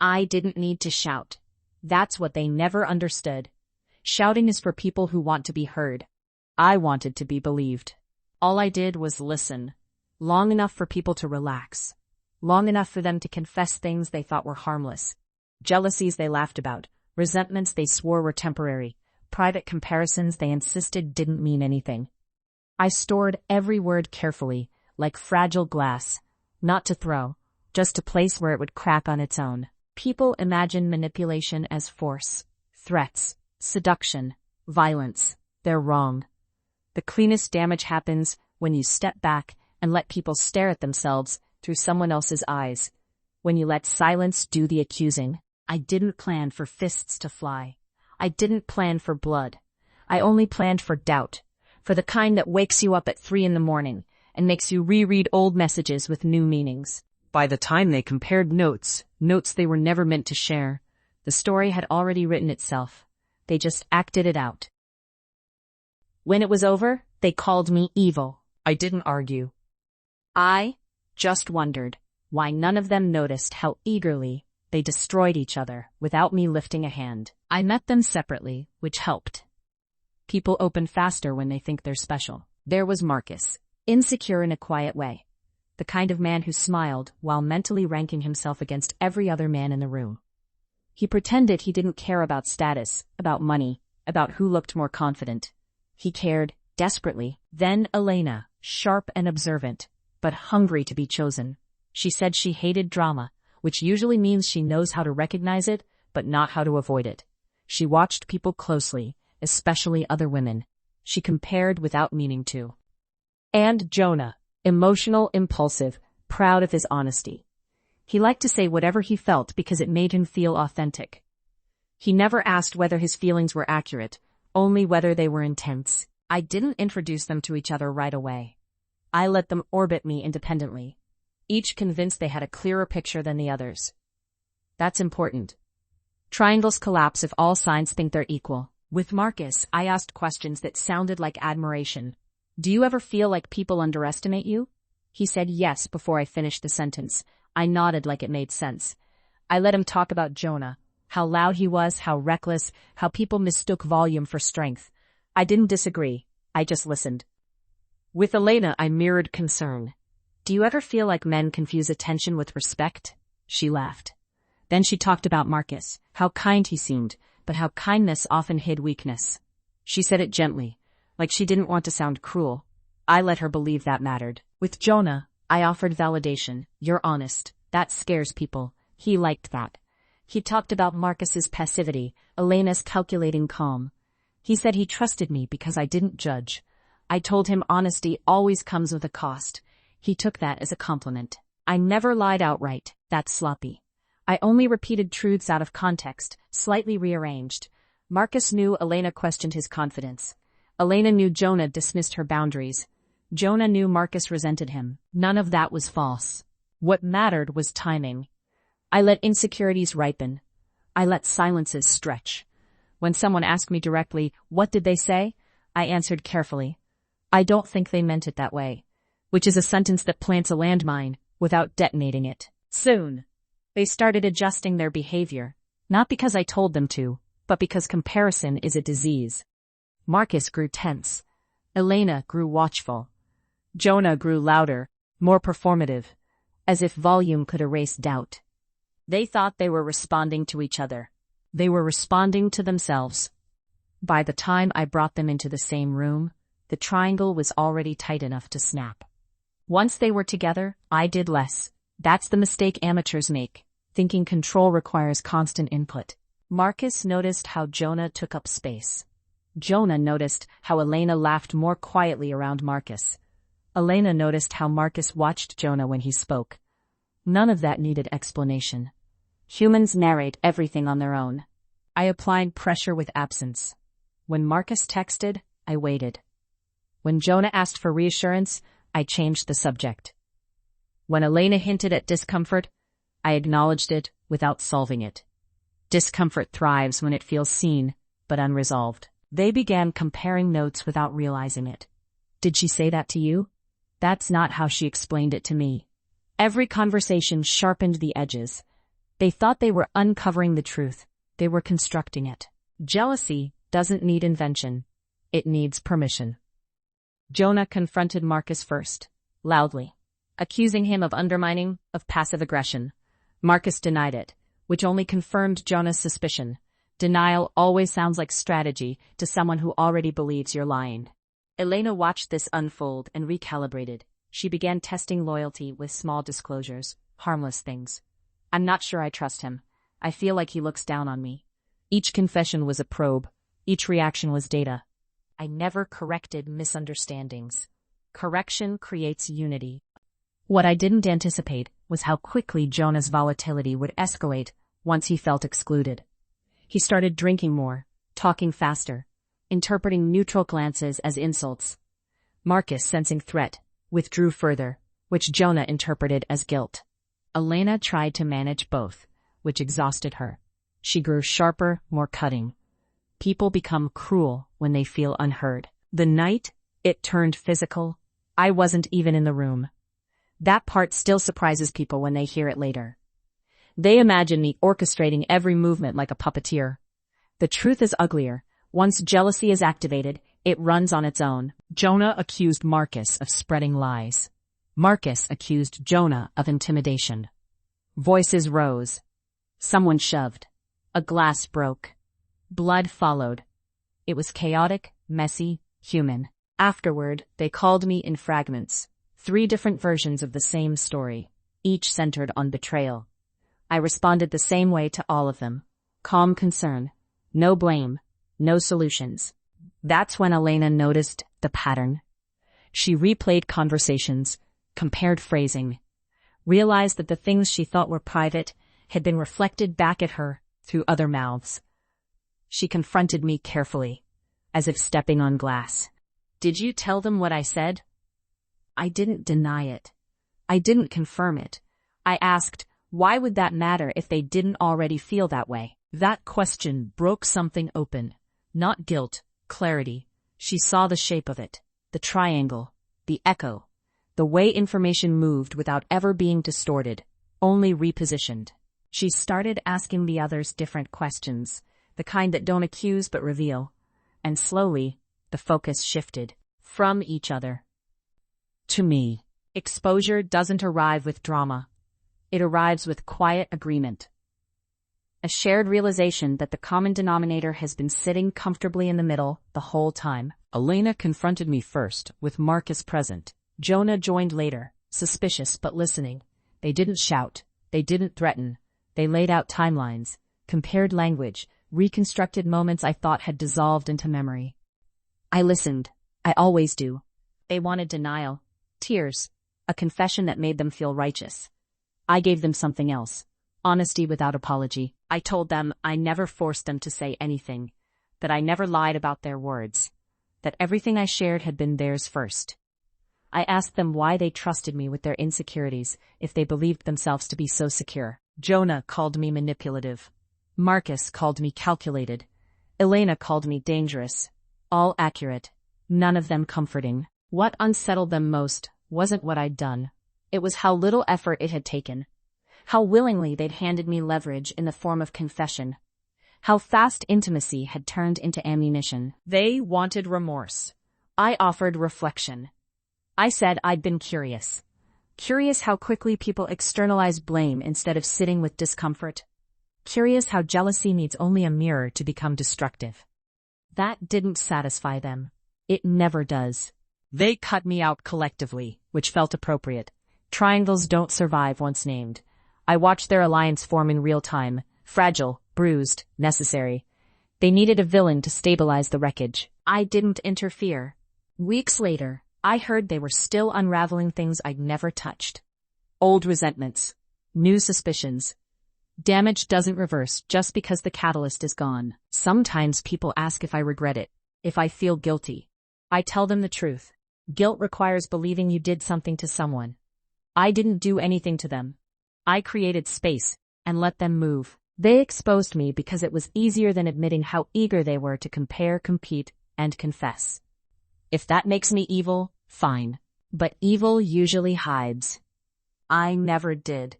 I didn't need to shout. That's what they never understood. Shouting is for people who want to be heard. I wanted to be believed. All I did was listen. Long enough for people to relax. Long enough for them to confess things they thought were harmless. Jealousies they laughed about. Resentments they swore were temporary. Private comparisons they insisted didn't mean anything. I stored every word carefully, like fragile glass. Not to throw, just to place where it would crack on its own. People imagine manipulation as force, threats, seduction, violence. They're wrong. The cleanest damage happens when you step back and let people stare at themselves through someone else's eyes. When you let silence do the accusing. I didn't plan for fists to fly. I didn't plan for blood. I only planned for doubt, for the kind that wakes you up at 3 a.m. and makes you reread old messages with new meanings. By the time they compared notes they were never meant to share, the story had already written itself. They just acted it out. When it was over, they called me evil. I didn't argue. I just wondered why none of them noticed how eagerly they destroyed each other without me lifting a hand. I met them separately, which helped. People open faster when they think they're special. There was Marcus, insecure in a quiet way. The kind of man who smiled while mentally ranking himself against every other man in the room. He pretended he didn't care about status, about money, about who looked more confident. He cared, desperately. Then Elena, sharp and observant, but hungry to be chosen. She said she hated drama, which usually means she knows how to recognize it, but not how to avoid it. She watched people closely, especially other women. She compared without meaning to. And Jonah, emotional, impulsive, proud of his honesty. He liked to say whatever he felt because it made him feel authentic. He never asked whether his feelings were accurate, only whether they were intense. I didn't introduce them to each other right away. I let them orbit me independently, each convinced they had a clearer picture than the others. That's important. Triangles collapse if all sides think they're equal. With Marcus, I asked questions that sounded like admiration. Do you ever feel like people underestimate you? He said yes before I finished the sentence. I nodded like it made sense. I let him talk about Jonah, how loud he was, how reckless, how people mistook volume for strength. I didn't disagree. I just listened. With Elena, I mirrored concern. Do you ever feel like men confuse attention with respect? She laughed. Then she talked about Marcus, how kind he seemed, but how kindness often hid weakness. She said it gently, like she didn't want to sound cruel. I let her believe that mattered. With Jonah, I offered validation. You're honest. That scares people. He liked that. He talked about Marcus's passivity, Elena's calculating calm. He said he trusted me because I didn't judge. I told him honesty always comes with a cost. He took that as a compliment. I never lied outright. That's sloppy. I only repeated truths out of context, slightly rearranged. Marcus knew Elena questioned his confidence. Elena knew Jonah dismissed her boundaries. Jonah knew Marcus resented him. None of that was false. What mattered was timing. I let insecurities ripen. I let silences stretch. When someone asked me directly, what did they say? I answered carefully. I don't think they meant it that way. Which is a sentence that plants a landmine without detonating it. Soon, they started adjusting their behavior. Not because I told them to, but because comparison is a disease. Marcus grew tense. Elena grew watchful. Jonah grew louder, more performative, as if volume could erase doubt. They thought they were responding to each other. They were responding to themselves. By the time I brought them into the same room, the triangle was already tight enough to snap. Once they were together, I did less. That's the mistake amateurs make. Thinking control requires constant input. Marcus noticed how Jonah took up space. Jonah noticed how Elena laughed more quietly around Marcus. Elena noticed how Marcus watched Jonah when he spoke. None of that needed explanation. Humans narrate everything on their own. I applied pressure with absence. When Marcus texted, I waited. When Jonah asked for reassurance, I changed the subject. When Elena hinted at discomfort, I acknowledged it without solving it. Discomfort thrives when it feels seen, but unresolved. They began comparing notes without realizing it. Did she say that to you? That's not how she explained it to me. Every conversation sharpened the edges. They thought they were uncovering the truth. They were constructing it. Jealousy doesn't need invention. It needs permission. Jonah confronted Marcus first, loudly, accusing him of undermining, of passive aggression. Marcus denied it, which only confirmed Jonah's suspicion. Denial always sounds like strategy to someone who already believes you're lying. Elena watched this unfold and recalibrated. She began testing loyalty with small disclosures, harmless things. I'm not sure I trust him. I feel like he looks down on me. Each confession was a probe. Each reaction was data. I never corrected misunderstandings. Correction creates unity. What I didn't anticipate was how quickly Jonah's volatility would escalate once he felt excluded. He started drinking more, talking faster, interpreting neutral glances as insults. Marcus, sensing threat, withdrew further, which Jonah interpreted as guilt. Elena tried to manage both, which exhausted her. She grew sharper, more cutting. People become cruel when they feel unheard. The night it turned physical, I wasn't even in the room. That part still surprises people when they hear it later. They imagine me orchestrating every movement like a puppeteer. The truth is uglier. Once jealousy is activated, it runs on its own. Jonah accused Marcus of spreading lies. Marcus accused Jonah of intimidation. Voices rose. Someone shoved. A glass broke. Blood followed. It was chaotic, messy, human. Afterward, they called me in fragments. 3 different versions of the same story, each centered on betrayal. I responded the same way to all of them. Calm concern. No blame. No solutions. That's when Elena noticed the pattern. She replayed conversations, compared phrasing, realized that the things she thought were private had been reflected back at her through other mouths. She confronted me carefully, as if stepping on glass. Did you tell them what I said? I didn't deny it. I didn't confirm it. I asked, why would that matter if they didn't already feel that way? That question broke something open. Not guilt, clarity. She saw the shape of it, the triangle, the echo, the way information moved without ever being distorted, only repositioned. She started asking the others different questions, the kind that don't accuse but reveal. And slowly, the focus shifted from each other to me. Exposure doesn't arrive with drama. It arrives with quiet agreement. A shared realization that the common denominator has been sitting comfortably in the middle the whole time. Elena confronted me first, with Marcus present. Jonah joined later, suspicious but listening. They didn't shout. They didn't threaten. They laid out timelines, compared language, reconstructed moments I thought had dissolved into memory. I listened. I always do. They wanted denial, tears, a confession that made them feel righteous. I gave them something else, honesty without apology. I told them I never forced them to say anything, that I never lied about their words, that everything I shared had been theirs first. I asked them why they trusted me with their insecurities if they believed themselves to be so secure. Jonah called me manipulative. Marcus called me calculated. Elena called me dangerous. All accurate. None of them comforting. What unsettled them most wasn't what I'd done. It was how little effort it had taken. How willingly they'd handed me leverage in the form of confession. How fast intimacy had turned into ammunition. They wanted remorse. I offered reflection. I said I'd been curious. Curious how quickly people externalize blame instead of sitting with discomfort. Curious how jealousy needs only a mirror to become destructive. That didn't satisfy them. It never does. They cut me out collectively, which felt appropriate. Triangles don't survive once named. I watched their alliance form in real time, fragile, bruised, necessary. They needed a villain to stabilize the wreckage. I didn't interfere. Weeks later, I heard they were still unraveling things I'd never touched. Old resentments. New suspicions. Damage doesn't reverse just because the catalyst is gone. Sometimes people ask if I regret it, if I feel guilty. I tell them the truth. Guilt requires believing you did something to someone. I didn't do anything to them. I created space and let them move. They exposed me because it was easier than admitting how eager they were to compare, compete, and confess. If that makes me evil, fine. But evil usually hides. I never did.